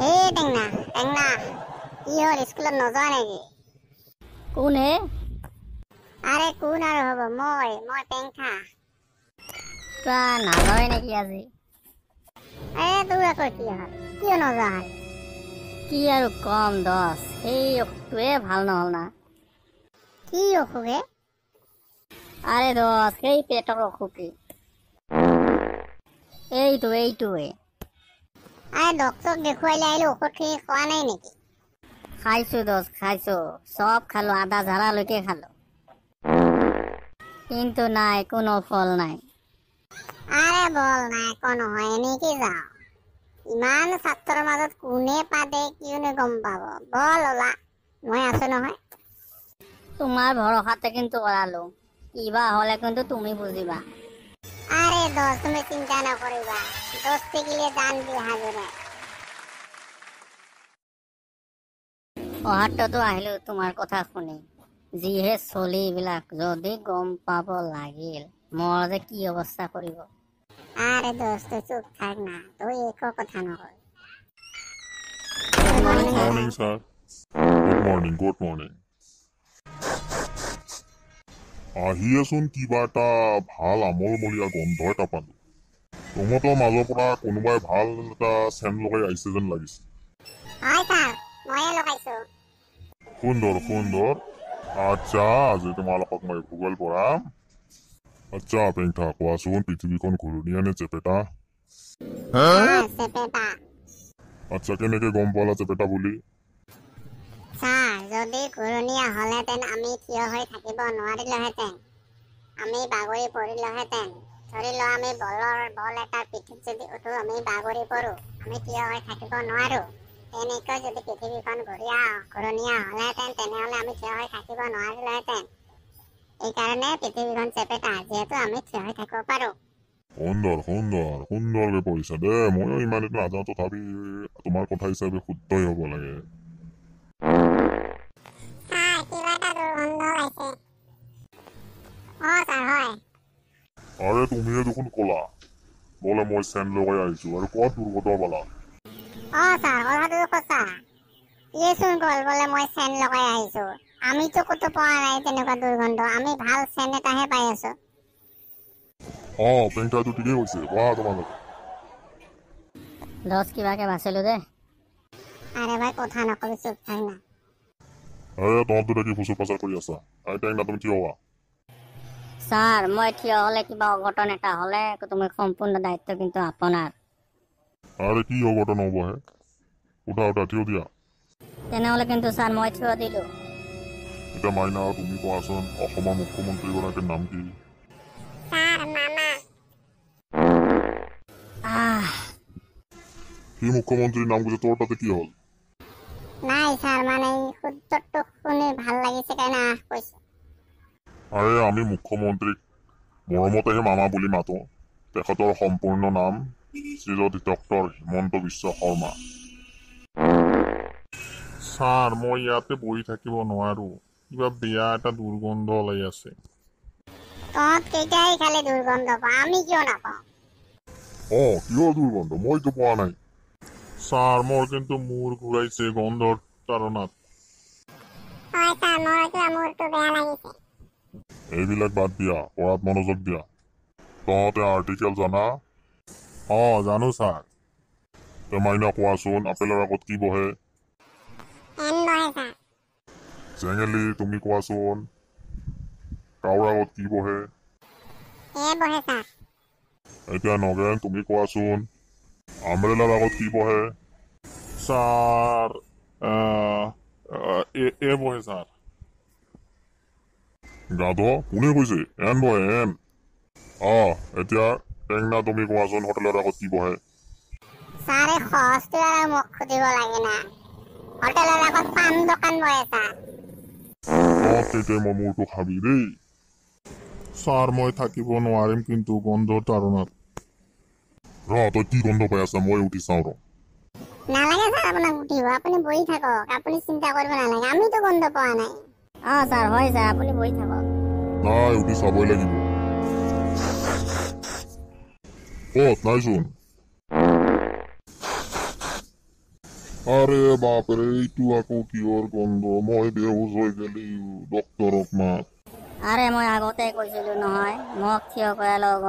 এই টেংনা টেংনা কি হল স্কুলত নযোৱা নেকি? কোন হে? আৰে কোন আৰ হব মই পেংখা। নাযায় নেকি আজি? তোৰ আকৌ কি হল? কিয় নযোৱা হল? কি আৰু কম দছ, সেই অসুখটোৱে ভাল নহল না। কি অসুখে? আৰে দছ সেই পেটৰ অসুখে। এইটোৱে আৰে ডক্টৰক দেখুৱাইলে আহিলো, ঔষধখিনি খোৱা নাই নেকি? খাইছো দছ খাইছো, সব খালো, আধা ঝাড়ালৈকে খালো, কিন্তু নাই, কোনো ফল নাই। আরে বল না, একো নহয়, এনেকে যাও। ইমান ছাত্ৰৰ মাজত কোনে পাতে কিয়নে গম পাব? বল ওলা, মই আছো নহয়। তোমাৰ ভৰসাতে কিন্তু কৰালো, কিবা হলে কিন্তু তুমি বুজিবা। আৰে দোস্ত তুমি চিন্তা নকৰিবা, দোস্ত থাকিলে দান দি হাজিৰে। অহাততো আহিলো তোমাৰ কথা শুনি, যিহে চলি এইবিলাক যদি গম পাব লাগিল মোৰ যে কি অৱস্থা কৰিব। আরে দোস্ত চুপ থাক না, তুই একো কথা নকয়। Good morning, sir. Good morning. আহিয়েচোন কিবা এটা ভাল আমলমলীয়া গন্ধ এটা পালো। তোমালোকৰ মাজৰ পৰা কোনোবাই ভাল এটা চেণ্ট লগাই আহিছে যেন লাগিছে। হয় ছাৰ, ময়ে লগাইছো। সুন্দৰ। আচ্ছা, আজি তোমালোকক মই ভূগোল পঢ়াম। আচ্ছা পেংঠা, কোৱাচোন পৃথিৱীখন ঘূৰণীয়া নে চেপেটা? চেপেটা। আচ্ছা, কেনেকে গম পালা চেপেটা বুলি? ছাৰ, যদি ঘূৰণীয়া হলহেঁতেন আমি থিয় হৈ থাকিব নোৱাৰিলোহেঁতেন, আমি বাগৰি পৰিলোহেঁতেন। ধৰি লোৱা আমি বল এটাৰ পিঠিত যদি উঠো, আমি বাগৰি পৰো, আমি থিয় হৈ থাকিব নোৱাৰো। তেনেকৈ যদি পৃথিৱীখন ঘূৰণীয়া হলহেঁতেন, তেনেহলে আমি থিয় হৈ থাকিব নোৱাৰিলোহেঁতেন। এইকাৰণে পৃথিৱীখন চেপেটা, যিহেতু আমি থিয় হৈ থাকিব পাৰো। সুন্দৰকে পঢ়িছা দে। ময়ো ইমান এইটো নাজানো, তথাপি তোমাৰ কথা হিচাপে শুদ্ধই হ'ব লাগে। আৰে তুমিয়ে দেখোন কলা বোলে মই চেণ্ট লগাই আহিছো, আৰু ক'ত দুৰ্গন্ধ পালা? ছাৰ, কথাটো সঁচা। ইয়েচোন কল বোলে মই চেণ্ট লগাই আহিছো। আমিতো ক'তো পোৱা নাই তেনেকুৱা দুৰ্গন্ধ, আমি ভাল চেণ্ট এটাহে পাই আছো। পেংঠাটো ঠিকেই কৈছে, কোৱা তোমালোকে। দছ কিবাকে বাচিলো দে। আৰে ভাই কথা নকবি, চুপ থাক না। আৰে তহঁত দুটা কি ফুচুৰ পাচাৰ কৰি আছা? পেংঠা তুমি থিয় হোৱা। ছাৰ, মই থিয় হলে কিবা অঘটন এটা হলে তুমি সম্পূৰ্ণ দায়িত্ব কিন্তু আপোনাৰ। আৰে কি অঘটন হ'ব হে? উঠা থিয় দিয়া। তেনেহলে কিন্তু ছাৰ মই থিয় দিলো। এতিয়া মাইনা, তুমি কোৱাচোন অসমৰ মুখ্যমন্ত্ৰীগৰাকীৰ নাম কি? সি মুখ্যমন্ত্ৰীৰ নাম কৈছে, তোৰ তাতে কি হ'ল? নাই ছাৰ, মানে শুদ্ধটো শুনি ভাল লাগিছে কাৰণে কৈছো। আৰে আমি মুখ্যমন্ত্ৰীক মৰমতেহে মামা বুলি মাতো। তেখেতৰ সম্পূৰ্ণ নাম শ্ৰীযুত ডক্টৰ হিমন্ত বিশ্ব শৰ্মা। ছাৰ, মই ইয়াতে বহি থাকিব নোৱাৰো, কিবা বেয়া এটা দুৰ্গন্ধ ওলাই আছে। তহঁত কেইটাই খালি দুৰ্গন্ধ পা, আমি কিয় নাপাওঁ? কিয় দুৰ্গন্ধ? মইতো পোৱা নাই। ছাৰ, মোৰ কিন্তু মূৰ ঘূৰাইছে গন্ধৰ তাৰণাত। হয় ছাৰ, মোৰটো বেয়া লাগিছে। এইবিলাক বাদ দিয়া, পঢ়াত মনোযোগ দিয়া। তহঁতে আৰ্টিকেল জানা? জানো ছাৰ। মাইনা কোৱাচোন, আপেলৰ আগত কি বহে? চেঙেলি, তুমি কোৱাচোন কাউৰ আগত কি বহে? এতিয়া নগেন, তুমি কোৱাচোন আমব্ৰেলাৰ আগত কি বহে? ছাৰ, বহে ছাৰ। গাধ, কোনে কৈছে? এন বহে, এন। এতিয়া টেংনা, তুমি কোৱাচোন হোটেলৰ আগত কি বহে? ছাৰে সহজটো আৰু মোক সুধিব লাগে না। হোটেলৰ আগত পান দোকান বহে ছাৰ। তেতিয়া মই মূৰটো খাবি দেই। ছাৰ, মই থাকিব নোৱাৰিম কিন্তু গন্ধৰ তাৰণাত। তই কি গন্ধ পাই আছা? মই উঠি চাওঁ ৰ। নালাগে ছাৰ আপোনাক উঠিব, আপুনি বহি থাকক, আপুনি চিন্তা কৰিব নালাগে, আমিতো গন্ধ পোৱা নাই। ছাৰ, হয় ছাৰ, আপুনি বহি থাকক। নাই, উঠি চাবই লাগিব। নাইচোন। আৰে বাপৰে এইটো আকৌ কিহৰ গন্ধ মই বেহুচ হৈ গেলি ডক্তৰক মাত আৰে মই আগতে কৈছিলো নহয় মোক থিয় কৰাৰ লগত